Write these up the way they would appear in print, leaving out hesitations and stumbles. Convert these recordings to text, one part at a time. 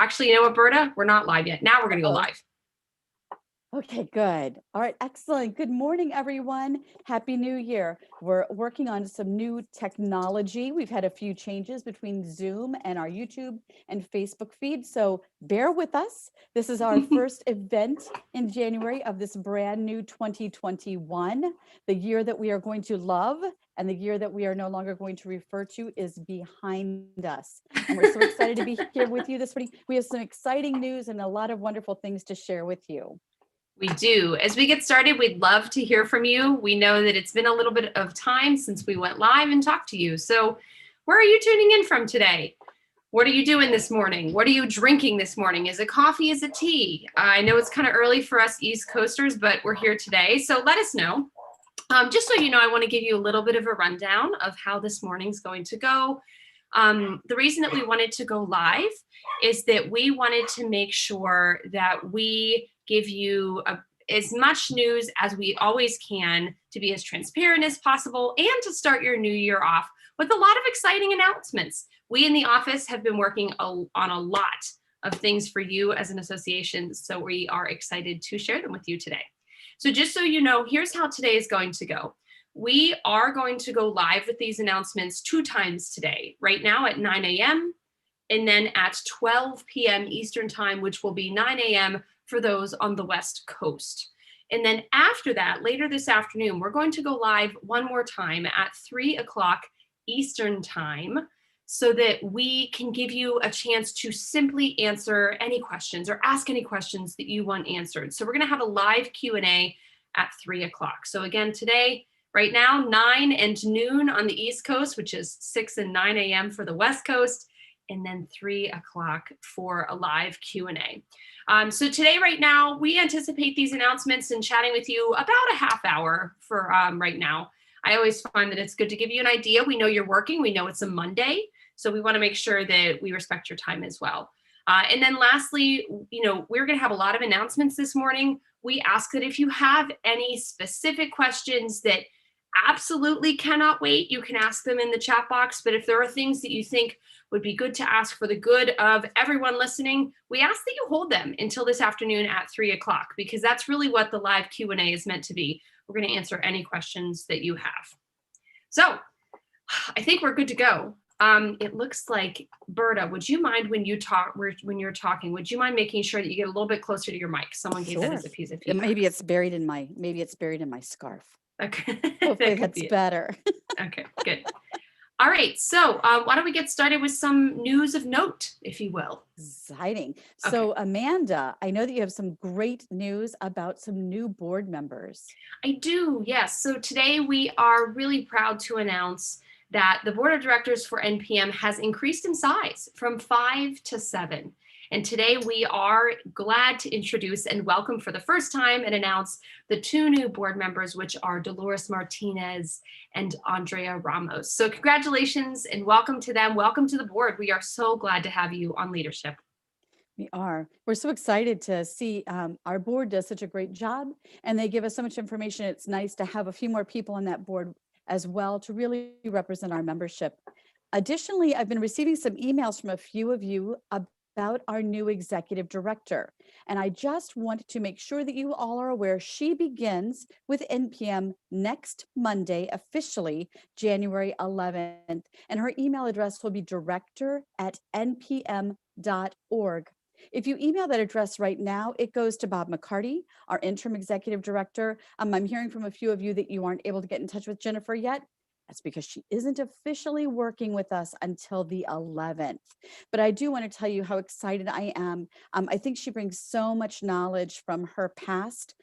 actually, you know what, Berta? We're not live yet. Now we're going to go live. Okay, good. All right, excellent. Good morning, everyone. Happy New Year. We're working on some new technology. We've had a few changes between Zoom and our YouTube and Facebook feed, so bear with us. This is our first event in January of this brand new 2021. The year that we are going to love and the year that we are no longer going to refer to is behind us. And we're so excited to be here with you this morning. We have some exciting news and a lot of wonderful things to share with you. We do. As we get started, we'd love to hear from you. We know that it's been a little bit of time since we went live and talked to you. So where are you tuning in from today? What are you doing this morning? What are you drinking this morning? Is it coffee? Is it tea? I know it's kind of early for us East Coasters, but we're here today. So let us know. Just so you know, I want to give you a little bit of a rundown of how this morning's going to go. The reason that we wanted to go live is that we wanted to make sure that we give you as much news as we always can to be as transparent as possible and to start your new year off with a lot of exciting announcements. We in the office have been working on a lot of things for you as an association, so we are excited to share them with you today. So just so you know, here's how today is going to go. We are going to go live with these announcements 2 times today, right now at 9 a.m. and then at 12 p.m. Eastern time, which will be 9 a.m. for those on the West Coast. And then after that, later this afternoon, we're going to go live one more time at 3 o'clock Eastern time so that we can give you a chance to simply answer any questions or ask any questions that you want answered. So we're going to have a live Q&A at 3 o'clock. So again, today, right now, 9 and noon on the East Coast, which is 6 and 9 a.m. for the West Coast, and then 3 o'clock for a live Q&A. So today, right now, we anticipate these announcements and chatting with you about a half hour for right now. I always find that it's good to give you an idea. We know you're working. We know it's a Monday, so we want to make sure that we respect your time as well. And then lastly, you know, we're going to have a lot of announcements this morning. We ask that if you have any specific questions that absolutely cannot wait, you can ask them in the chat box. But if there are things that you think would be good to ask for the good of everyone listening, we ask that you hold them until this afternoon at 3 o'clock, because that's really what the live Q&A is meant to be. We're going to answer any questions that you have. So I think we're good to go. It looks like, Berta, would you mind when you're talking, would you mind making sure that you get a little bit closer to your mic? Someone gave that as a piece of feedback. Maybe it's buried in my scarf. Okay. Hopefully that's better. Okay, good. All right, so why don't we get started with some news of note, if you will. Exciting. So Amanda, I know that you have some great news about some new board members. I do, yes. So today we are really proud to announce that the board of directors for NPM has increased in size from 5 to 7. And today we are glad to introduce and welcome for the first time and announce the 2 new board members, which are Dolores Martinez and Andrea Ramos. So congratulations and welcome to them. Welcome to the board. We are so glad to have you on leadership. We are. We're so excited to see our board does such a great job and they give us so much information. It's nice to have a few more people on that board as well to really represent our membership. Additionally, I've been receiving some emails from a few of you about our new executive director. And I just wanted to make sure that you all are aware she begins with NPM next Monday, officially January 11th. And her email address will be director@npm.org. If you email that address right now, it goes to Bob McCarty, our interim executive director. I'm hearing from a few of you that you aren't able to get in touch with Jennifer yet. That's because she isn't officially working with us until the 11th. But I do want to tell you how excited I am. I think she brings so much knowledge from her past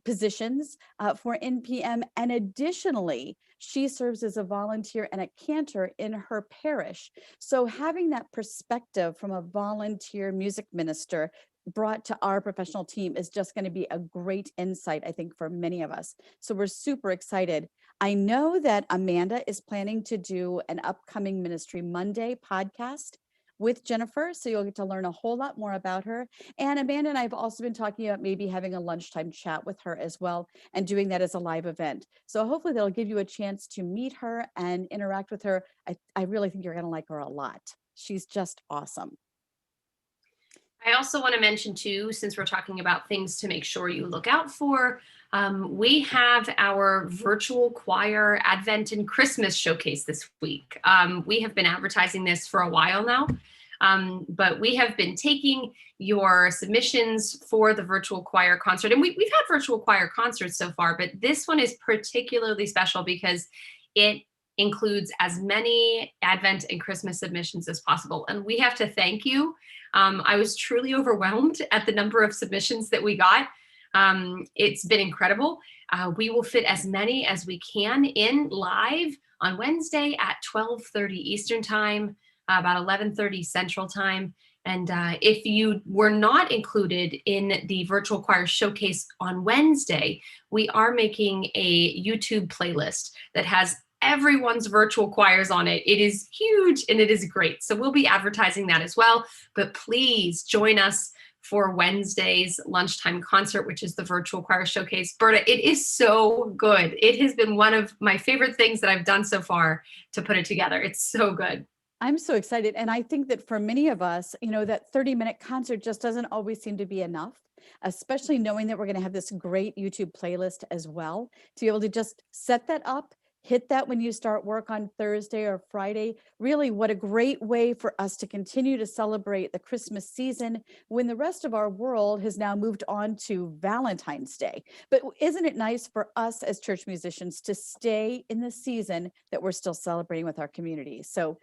positions for NPM. And additionally, she serves as a volunteer and a cantor in her parish. So having that perspective from a volunteer music minister brought to our professional team is just going to be a great insight, I think, for many of us. So we're super excited. I know that Amanda is planning to do an upcoming Ministry Monday podcast with Jennifer, so you'll get to learn a whole lot more about her. And Amanda and I have also been talking about maybe having a lunchtime chat with her as well and doing that as a live event. So hopefully that'll give you a chance to meet her and interact with her. I really think you're going to like her a lot. She's just awesome. I also want to mention too, since we're talking about things to make sure you look out for, we have our virtual choir Advent and Christmas showcase this week. We have been advertising this for a while now, but we have been taking your submissions for the virtual choir concert, and we've had virtual choir concerts so far, but this one is particularly special because it includes as many Advent and Christmas submissions as possible. And we have to thank you. I was truly overwhelmed at the number of submissions that we got. It's been incredible. We will fit as many as we can in live on Wednesday at 12:30 Eastern Time, about 11:30 Central Time. And if you were not included in the virtual choir showcase on Wednesday, we are making a YouTube playlist that has everyone's virtual choirs on it. It is huge and it is great. So we'll be advertising that as well. But please join us for Wednesday's lunchtime concert, which is the virtual choir showcase. Berta, it is so good. It has been one of my favorite things that I've done so far to put it together. It's so good. I'm so excited. And I think that for many of us, that 30-minute concert just doesn't always seem to be enough, especially knowing that we're going to have this great YouTube playlist as well, to be able to just set that up, hit that when you start work on Thursday or Friday. Really, what a great way for us to continue to celebrate the Christmas season when the rest of our world has now moved on to Valentine's Day. But isn't it nice for us as church musicians to stay in the season that we're still celebrating with our community? So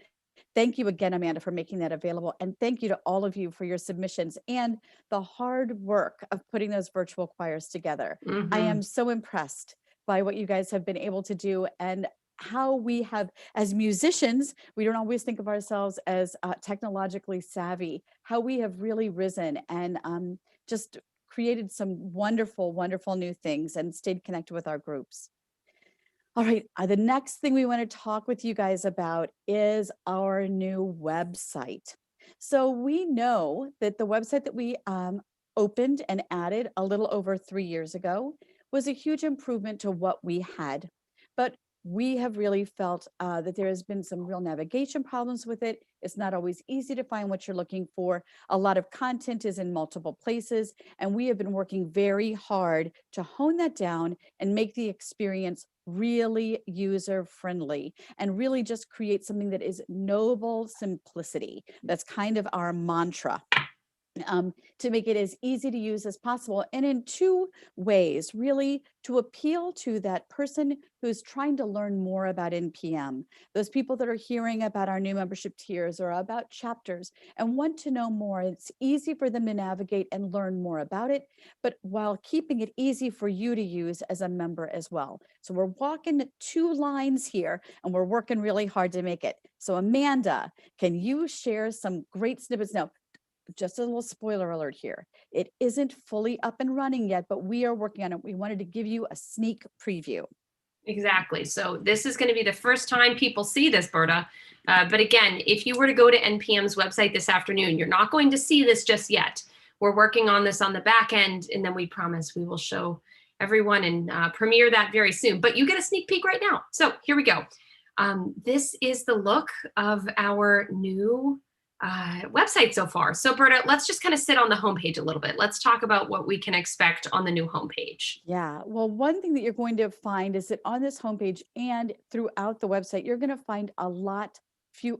thank you again, Amanda, for making that available. And thank you to all of you for your submissions and the hard work of putting those virtual choirs together. I am so impressed by what you guys have been able to do and how we have, as musicians, we don't always think of ourselves as technologically savvy, how we have really risen and just created some wonderful, wonderful new things and stayed connected with our groups. All right, the next thing we want to talk with you guys about is our new website. So we know that the website that we opened and added a little over 3 years ago was a huge improvement to what we had. But we have really felt that there has been some real navigation problems with it. It's not always easy to find what you're looking for. A lot of content is in multiple places, and we have been working very hard to hone that down and make the experience really user friendly and really just create something that is noble simplicity. That's kind of our mantra. To make it as easy to use as possible. And in two ways, really to appeal to that person who's trying to learn more about NPM, those people that are hearing about our new membership tiers or about chapters and want to know more. It's easy for them to navigate and learn more about it, but while keeping it easy for you to use as a member as well. So we're walking two lines here and we're working really hard to make it. So Amanda, can you share some great snippets? Now, just a little spoiler alert here. It isn't fully up and running yet, but we are working on it. We wanted to give you a sneak preview. Exactly. So this is going to be the first time people see this, Berta. But again, if you were to go to NPM's website this afternoon, you're not going to see this just yet. We're working on this on the back end, and then we promise we will show everyone and premiere that very soon. But you get a sneak peek right now. So here we go. This is the look of our new website so far. So Berta, let's just kind of sit on the homepage a little bit. Let's talk about what we can expect on the new homepage. Yeah, well, one thing that you're going to find is that on this homepage and throughout the website, you're going to find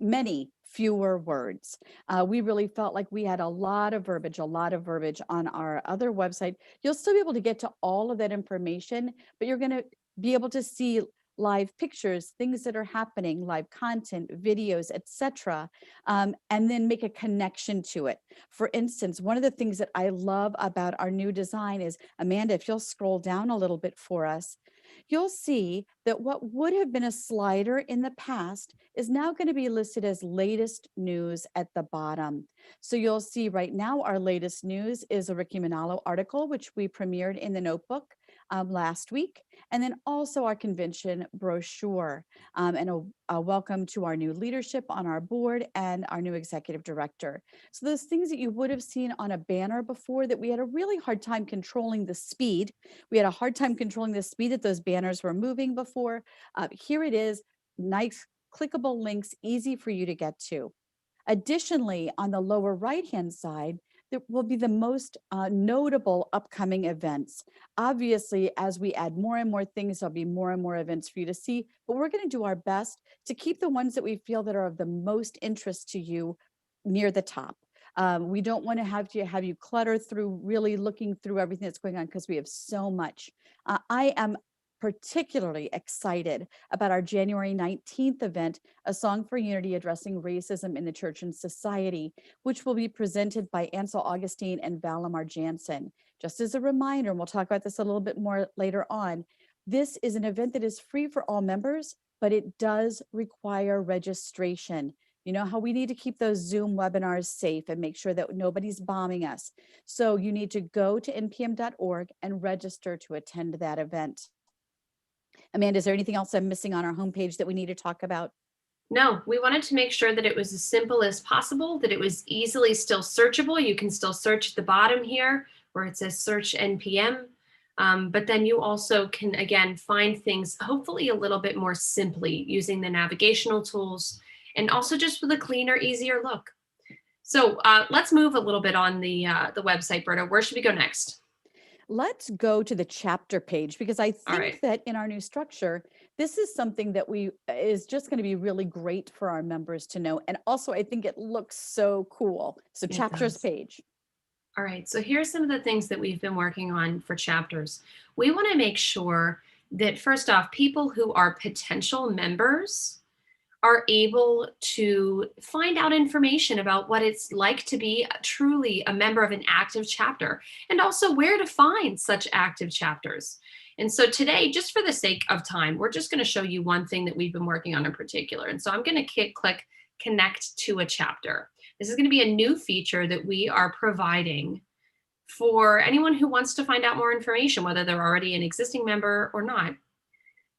many fewer words. We really felt like we had a lot of verbiage on our other website. You'll still be able to get to all of that information, but you're going to be able to see live pictures, things that are happening, live content, videos, etc., and then make a connection to it. For instance, one of the things that I love about our new design is, Amanda, if you'll scroll down a little bit for us, you'll see that what would have been a slider in the past is now going to be listed as latest news at the bottom. So you'll see right now our latest news is a Ricky Manalo article, which we premiered in the Notebook last week, and then also our convention brochure, and a welcome to our new leadership on our board and our new executive director. So those things that you would have seen on a banner before that we had a really hard time controlling the speed. We had a hard time controlling the speed that those banners were moving before. Here it is, nice clickable links, easy for you to get to. Additionally, on the lower right-hand side, There will be the most notable upcoming events. Obviously, as we add more and more things, there'll be more and more events for you to see, but we're going to do our best to keep the ones that we feel that are of the most interest to you near the top. We don't want to have you clutter through really looking through everything that's going on because we have so much. I am particularly excited about our January 19th event, A Song for Unity Addressing Racism in the Church and Society, which will be presented by Ansel Augustine and Valimar Jansen. Just as a reminder, and we'll talk about this a little bit more later on, this is an event that is free for all members, but it does require registration. You know how we need to keep those Zoom webinars safe and make sure that nobody's bombing us. So you need to go to npm.org and register to attend that event. Amanda, is there anything else I'm missing on our homepage that we need to talk about? No, we wanted to make sure that it was as simple as possible, that it was easily still searchable. You can still search at the bottom here where it says search NPM. But then you also can, again, find things hopefully a little bit more simply using the navigational tools and also just with a cleaner, easier look. So let's move a little bit on the website, Berta. Where should we go next? Let's go to the chapter page because I All think right. that in our new structure, this is something that is just going to be really great for our members to know. And also, I think it looks so cool. So It chapters does. page. All right, so here's some of the things that we've been working on for chapters. We want to make sure that first off, people who are potential members are able to find out information about what it's like to be truly a member of an active chapter and also where to find such active chapters. And so today, just for the sake of time, we're just going to show you one thing that we've been working on in particular. And so I'm going to click connect to a chapter. This is going to be a new feature that we are providing for anyone who wants to find out more information, whether they're already an existing member or not.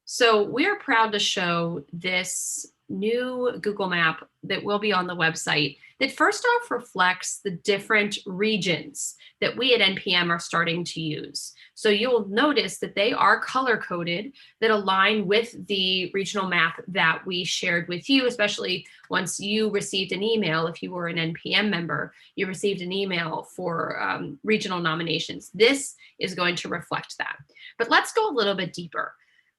So we're proud to show this new Google map that will be on the website that first off reflects the different regions that we at NPM are starting to use. So you'll notice that they are color coded that align with the regional map that we shared with you, especially once you received an email. If you were an NPM member, you received an email for regional nominations. This is going to reflect that. But let's go a little bit deeper.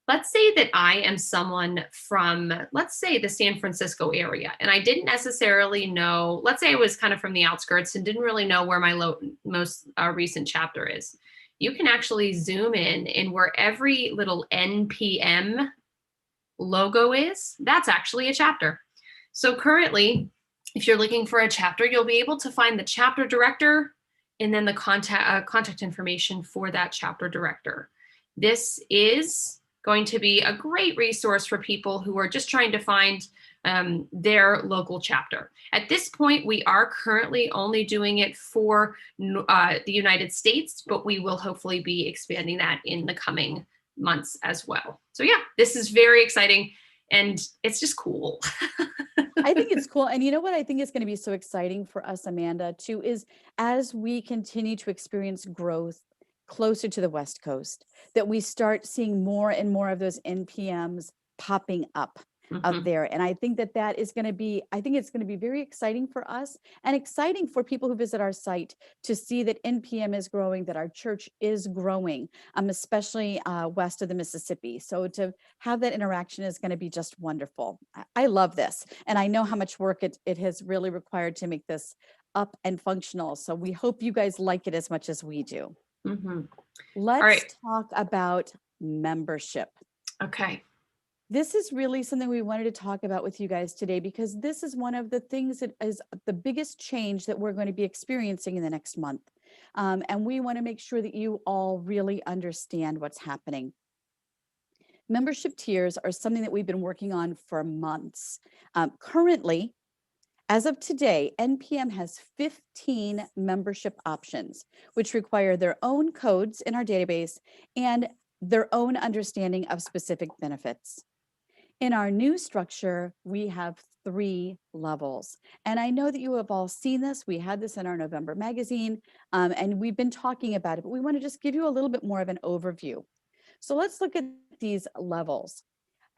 Let's say that I am someone from, let's say, the San Francisco area, and I didn't necessarily know, let's say I was kind of from the outskirts and didn't really know where my most recent chapter is. You can actually zoom in, and where every little NPM logo is, that's actually a chapter. So currently, if you're looking for a chapter, you'll be able to find the chapter director and then the contact information for that chapter director. This is going to be a great resource for people who are just trying to find their local chapter. At this point, we are currently only doing it for the United States, but we will hopefully be expanding that in the coming months as well. So yeah, this is very exciting and it's just cool. I think it's cool. And you know what I think is going to be so exciting for us, Amanda, too, is as we continue to experience growth closer to the West Coast, that we start seeing more and more of those NPMs popping up out there. And I think that is going to be, I think it's going to be very exciting for us and exciting for people who visit our site to see that NPM is growing, that our church is growing, especially west of the Mississippi. So to have that interaction is going to be just wonderful. I love this. And I know how much work it has really required to make this up and functional. So we hope you guys like it as much as we do. Let's talk about membership. Okay. This is really something we wanted to talk about with you guys today because this is one of the things that is the biggest change that we're going to be experiencing in the next month. And we want to make sure that you all really understand what's happening. Membership tiers are something that we've been working on for months. Currently, as of today, NPM has 15 membership options, which require their own codes in our database and their own understanding of specific benefits. In our new structure, we have 3 levels. And I know that you have all seen this. We had this in our November magazine, and we've been talking about it, but we want to just give you a little bit more of an overview. So let's look at these levels.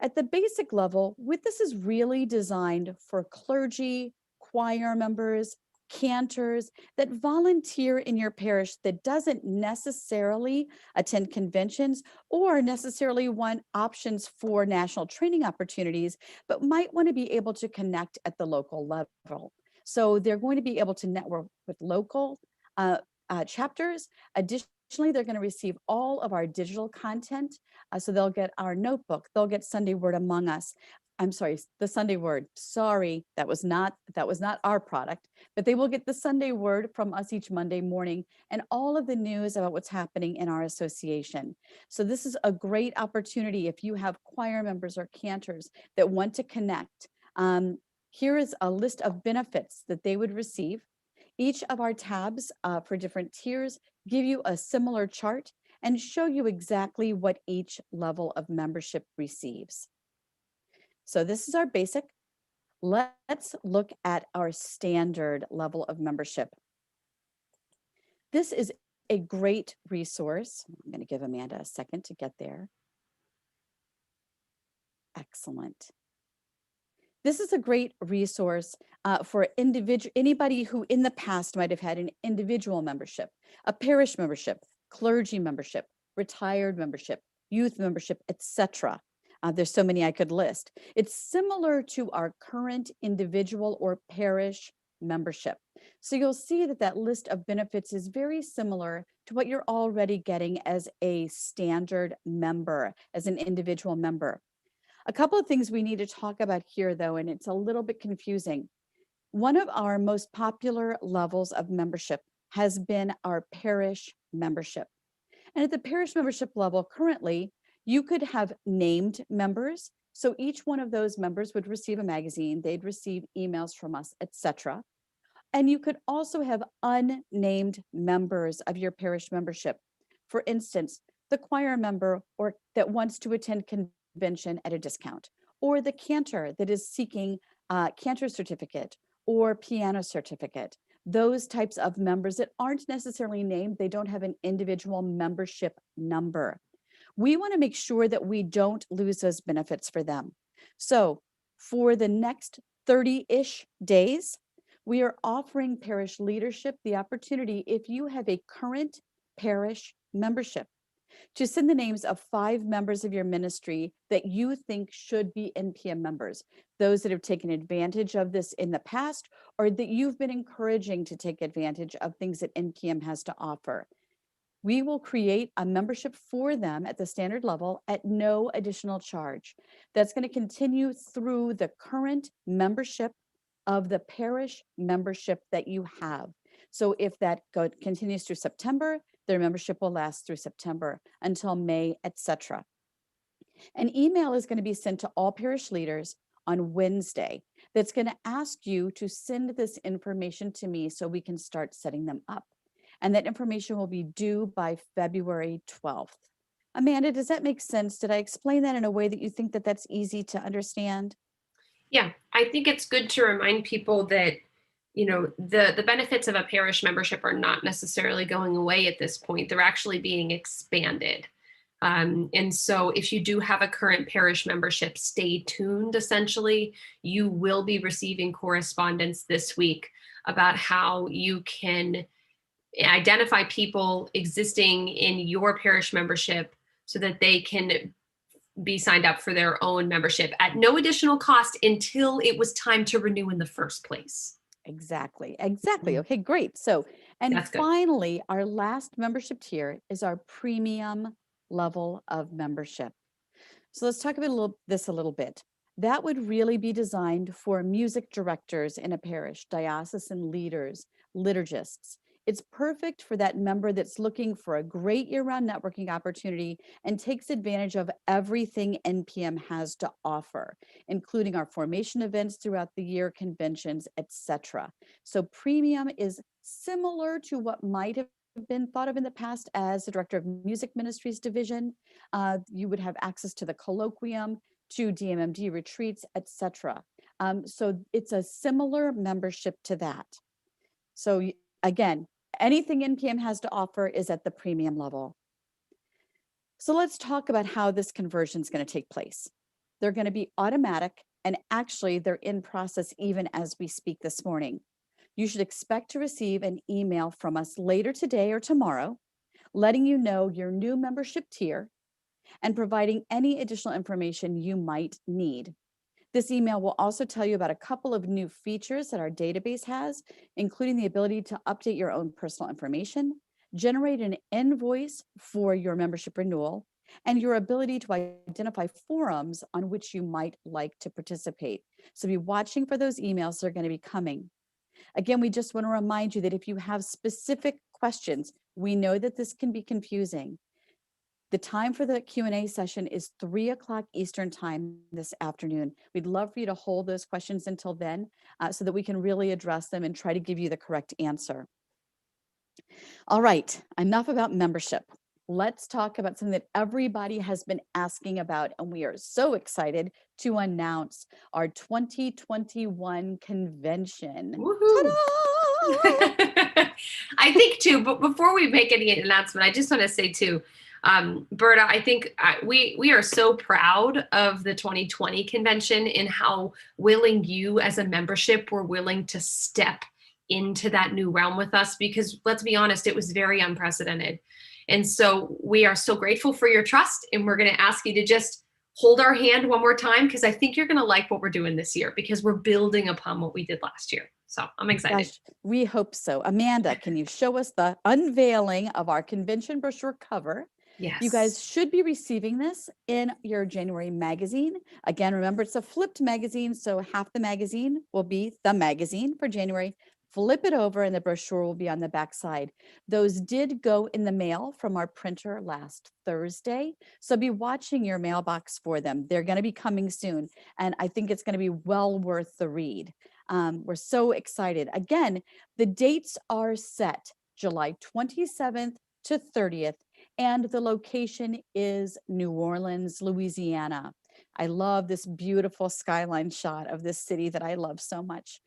At the basic level, this is really designed for clergy, choir members, cantors that volunteer in your parish that doesn't necessarily attend conventions or necessarily want options for national training opportunities, but might want to be able to connect at the local level. So they're going to be able to network with local chapters. Additionally, they're going to receive all of our digital content. So they'll get our notebook, they'll get Sunday Word Among Us. I'm sorry, the Sunday Word. Sorry, that was not our product, but they will get the Sunday Word from us each Monday morning and all of the news about what's happening in our association. So this is a great opportunity if you have choir members or cantors that want to connect. Here is a list of benefits that they would receive. Each of our tabs for different tiers give you a similar chart and show you exactly what each level of membership receives. So this is our basic. Let's look at our standard level of membership. This is a great resource. I'm going to give Amanda a second to get there. Excellent. This is a great resource for anybody who in the past might have had an individual membership, a parish membership, clergy membership, retired membership, youth membership, etc. There's so many I could list. It's similar to our current individual or parish membership. So you'll see that that list of benefits is very similar to what you're already getting as a standard member, as an individual member. A couple of things we need to talk about here, though, and it's a little bit confusing. One of our most popular levels of membership has been our parish membership. And at the parish membership level, currently, you could have named members. So each one of those members would receive a magazine, they'd receive emails from us, etc. And you could also have unnamed members of your parish membership. For instance, the choir member or that wants to attend convention at a discount, or the cantor that is seeking a cantor certificate or piano certificate. Those types of members that aren't necessarily named, they don't have an individual membership number. We want to make sure that we don't lose those benefits for them. So for the next 30-ish days, we are offering parish leadership the opportunity, if you have a current parish membership, to send the names of 5 members of your ministry that you think should be NPM members, those that have taken advantage of this in the past, or that you've been encouraging to take advantage of things that NPM has to offer. We will create a membership for them at the standard level at no additional charge. That's going to continue through the current membership of the parish membership that you have. So if that continues through September, their membership will last through September until May, etc. An email is going to be sent to all parish leaders on Wednesday that's going to ask you to send this information to me so we can start setting them up. And that information will be due by February 12th. Amanda, does that make sense? Did I explain that in a way that you think that that's easy to understand? Yeah, I think it's good to remind people that, the benefits of a parish membership are not necessarily going away at this point. They're actually being expanded. And so if you do have a current parish membership, stay tuned. Essentially, you will be receiving correspondence this week about how you can identify people existing in your parish membership so that they can be signed up for their own membership at no additional cost until it was time to renew in the first place. Exactly. Okay, great. So, and That's good. finally, our last membership tier is our premium level of membership. So let's talk about this a little bit. That would really be designed for music directors in a parish, diocesan leaders, liturgists. It's perfect for that member that's looking for a great year-round networking opportunity and takes advantage of everything NPM has to offer, including our formation events throughout the year, conventions, etc. So premium is similar to what might have been thought of in the past as the Director of Music Ministries Division. You would have access to the colloquium, to DMMD retreats, etc. So it's a similar membership to that. So again, anything NPM has to offer is at the premium level. So let's talk about how this conversion is going to take place. They're going to be automatic, and actually they're in process even as we speak this morning. You should expect to receive an email from us later today or tomorrow, letting you know your new membership tier and providing any additional information you might need. This email will also tell you about a couple of new features that our database has, including the ability to update your own personal information, generate an invoice for your membership renewal, and your ability to identify forums on which you might like to participate. So be watching for those emails that are going to be coming. Again, we just want to remind you that if you have specific questions, we know that this can be confusing. The time for the Q&A session is 3 o'clock Eastern time this afternoon. We'd love for you to hold those questions until then so that we can really address them and try to give you the correct answer. All right, enough about membership. Let's talk about something that everybody has been asking about, and we are so excited to announce our 2021 convention. Woohoo! Ta-da! I think too, but before we make any announcement, I just want to say too, Berta, I think we are so proud of the 2020 convention and how willing you as a membership were willing to step into that new realm with us, because let's be honest, it was very unprecedented. And so we are so grateful for your trust, and we're going to ask you to just hold our hand one more time, because I think you're going to like what we're doing this year, because we're building upon what we did last year. So I'm excited. Gosh, we hope so. Amanda, can you show us the unveiling of our convention brochure cover? Yes. You guys should be receiving this in your January magazine. Again, remember, it's a flipped magazine, so half the magazine will be the magazine for January. Flip it over and the brochure will be on the back side. Those did go in the mail from our printer last Thursday, so be watching your mailbox for them. They're going to be coming soon, and I think it's going to be well worth the read. We're so excited. Again, the dates are set July 27th to 30th, and the location is New Orleans, Louisiana. I love this beautiful skyline shot of this city that I love so much.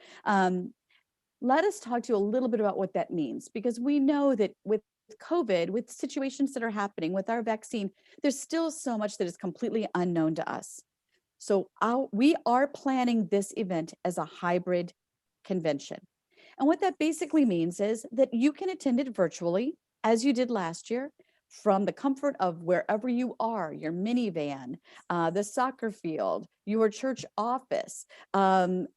Let us talk to you a little bit about what that means, because we know that with COVID, with situations that are happening with our vaccine, there's still so much that is completely unknown to us. So we are planning this event as a hybrid convention. And what that basically means is that you can attend it virtually, as you did last year, from the comfort of wherever you are, your minivan, the soccer field, your church office, the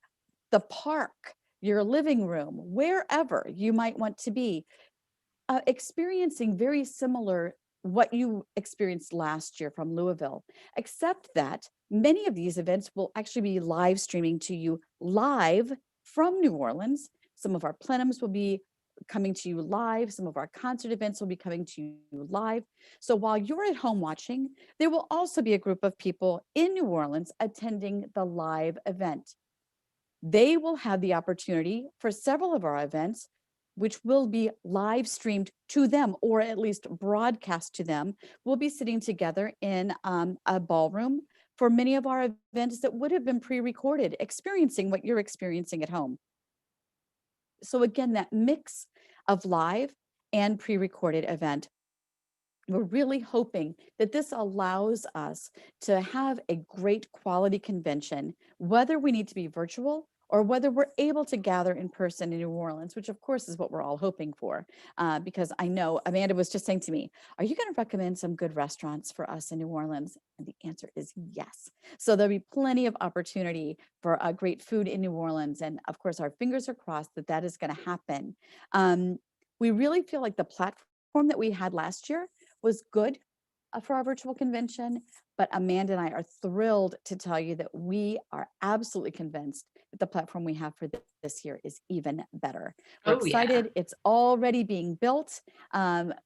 park, your living room, wherever you might want to be, experiencing very similar what you experienced last year from Louisville, except that many of these events will actually be live streaming to you live from New Orleans. Some of our plenums will be coming to you live. Some of our concert events will be coming to you live. So while you're at home watching, there will also be a group of people in New Orleans attending the live event. They will have the opportunity for several of our events, which will be live streamed to them, or at least broadcast to them. We'll be sitting together in a ballroom for many of our events that would have been pre-recorded, experiencing what you're experiencing at home. So again, that mix of live and pre-recorded event. We're really hoping that this allows us to have a great quality convention, whether we need to be virtual or whether we're able to gather in person in New Orleans, which of course is what we're all hoping for. Because I know Amanda was just saying to me, are you going to recommend some good restaurants for us in New Orleans? And the answer is yes. So there'll be plenty of opportunity for great food in New Orleans. And of course, our fingers are crossed that that is going to happen. We really feel like the platform that we had last year was good for our virtual convention, but Amanda and I are thrilled to tell you that we are absolutely convinced that the platform we have for this year is even better. We're excited. Yeah. It's already being built,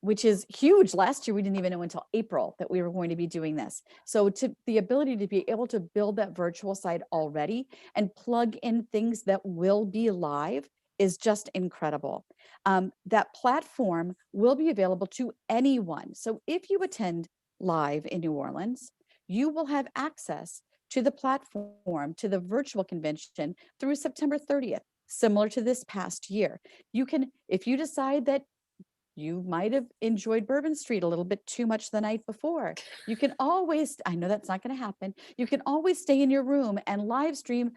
which is huge. Last year, we didn't even know until April that we were going to be doing this. So the ability to be able to build that virtual side already and plug in things that will be live is just incredible. That platform will be available to anyone. So if you attend live in New Orleans, you will have access to the platform, to the virtual convention through September 30th, similar to this past year. You can, if you decide that you might have enjoyed Bourbon Street a little bit too much the night before, you can always, I know that's not going to happen, you can always stay in your room and live stream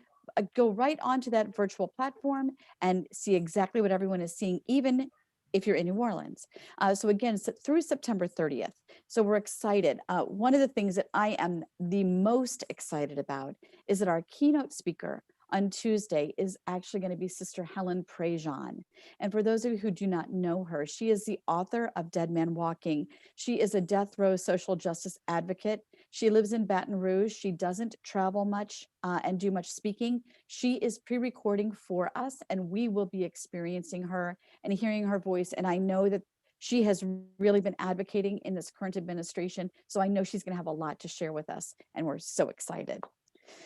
go right onto that virtual platform and see exactly what everyone is seeing, even if you're in New Orleans. So again, through September 30th. So we're excited. One of the things that I am the most excited about is that our keynote speaker on Tuesday is actually going to be Sister Helen Prejean. And for those of you who do not know her, she is the author of Dead Man Walking. She is a death row social justice advocate. She lives in Baton Rouge. She doesn't travel much and do much speaking. She is pre-recording for us, and we will be experiencing her and hearing her voice. And I know that she has really been advocating in this current administration. So I know she's going to have a lot to share with us, and we're so excited.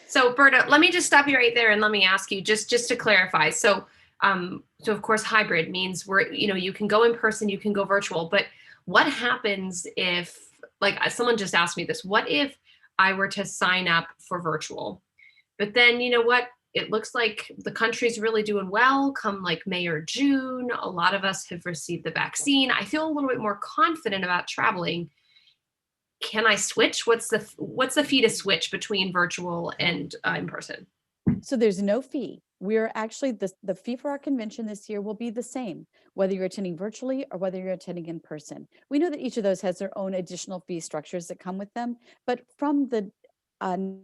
So Berta, let me just stop you right there and let me ask you just to clarify. So of course hybrid means you can go in person, you can go virtual, but what happens if, like someone just asked me this, what if I were to sign up for virtual, but then you know what? It looks like the country's really doing well come like May or June. A lot of us have received the vaccine. I feel a little bit more confident about traveling. Can I switch? What's the fee to switch between virtual and in person? So there's no fee. We're actually, the fee for our convention this year will be the same, whether you're attending virtually or whether you're attending in person. We know that each of those has their own additional fee structures that come with them, but from the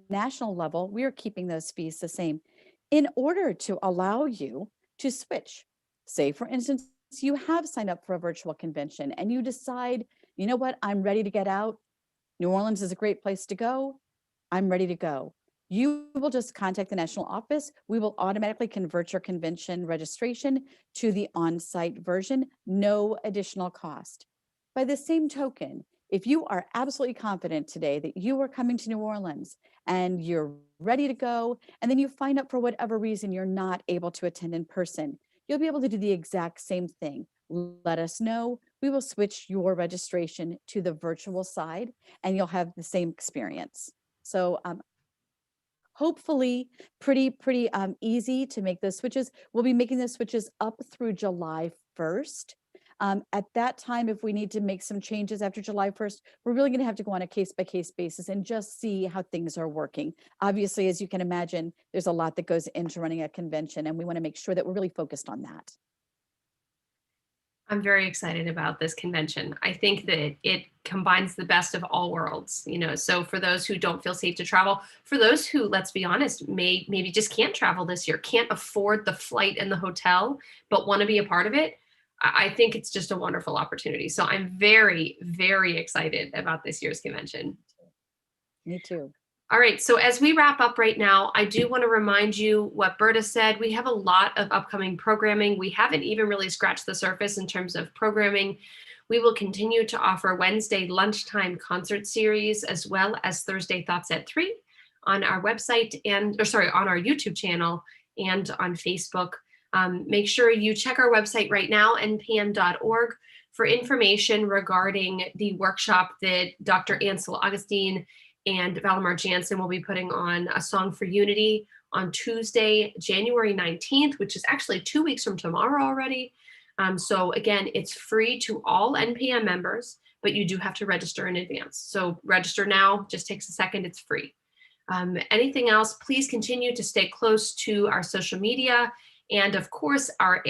national level, we are keeping those fees the same in order to allow you to switch. Say, for instance, you have signed up for a virtual convention and you decide, you know what, I'm ready to get out. New Orleans is a great place to go. I'm ready to go. You will just contact the national office. We will automatically convert your convention registration to the on-site version, no additional cost. By the same token, if you are absolutely confident today that you are coming to New Orleans and you're ready to go, and then you find out for whatever reason you're not able to attend in person, you'll be able to do the exact same thing. Let us know. We will switch your registration to the virtual side and you'll have the same experience. So hopefully pretty easy to make those switches. We'll be making those switches up through July 1st. At that time, if we need to make some changes after July 1st, we're really going to have to go on a case-by-case basis and just see how things are working. Obviously, as you can imagine, there's a lot that goes into running a convention, and we want to make sure that we're really focused on that. I'm very excited about this convention. I think that it combines the best of all worlds, so for those who don't feel safe to travel, for those who, let's be honest, maybe just can't travel this year, can't afford the flight and the hotel, but want to be a part of it, I think it's just a wonderful opportunity. So I'm very, very excited about this year's convention. Me too. All right, so as we wrap up right now, I do want to remind you what Berta said. We have a lot of upcoming programming. We haven't even really scratched the surface in terms of programming. We will continue to offer Wednesday lunchtime concert series as well as Thursday Thoughts at 3 on our website on our YouTube channel and on Facebook. Make sure you check our website right now, npm.org, for information regarding the workshop that Dr. Ansel Augustine and Valimar Jansen will be putting on, A Song for Unity, on Tuesday, January 19th, which is actually 2 weeks from tomorrow already. So again, it's free to all NPM members, but you do have to register in advance. So register now, just takes a second, it's free. Anything else, please continue to stay close to our social media and of course our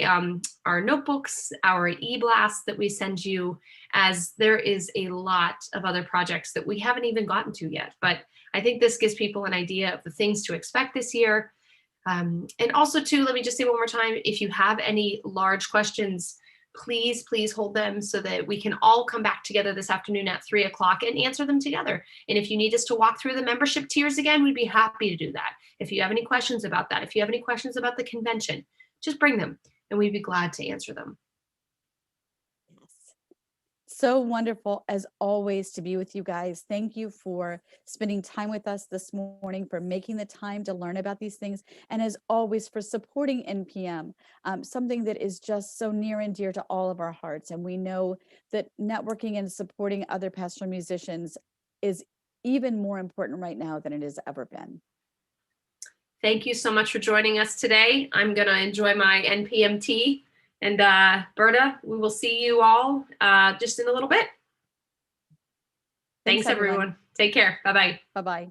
notebooks, our e-blasts that we send you, as there is a lot of other projects that we haven't even gotten to yet. But I think this gives people an idea of the things to expect this year. And also too, let me just say one more time, if you have any large questions, please hold them so that we can all come back together this afternoon at 3 o'clock and answer them together. And if you need us to walk through the membership tiers again, we'd be happy to do that. If you have any questions about that, if you have any questions about the convention, just bring them and we'd be glad to answer them. Yes. So wonderful, as always, to be with you guys. Thank you for spending time with us this morning, for making the time to learn about these things, and as always, for supporting NPM, something that is just so near and dear to all of our hearts. And we know that networking and supporting other pastoral musicians is even more important right now than it has ever been. Thank you so much for joining us today. I'm going to enjoy my NPM tea. And Berta, we will see you all just in a little bit. Thanks everyone. Take care. Bye-bye. Bye-bye.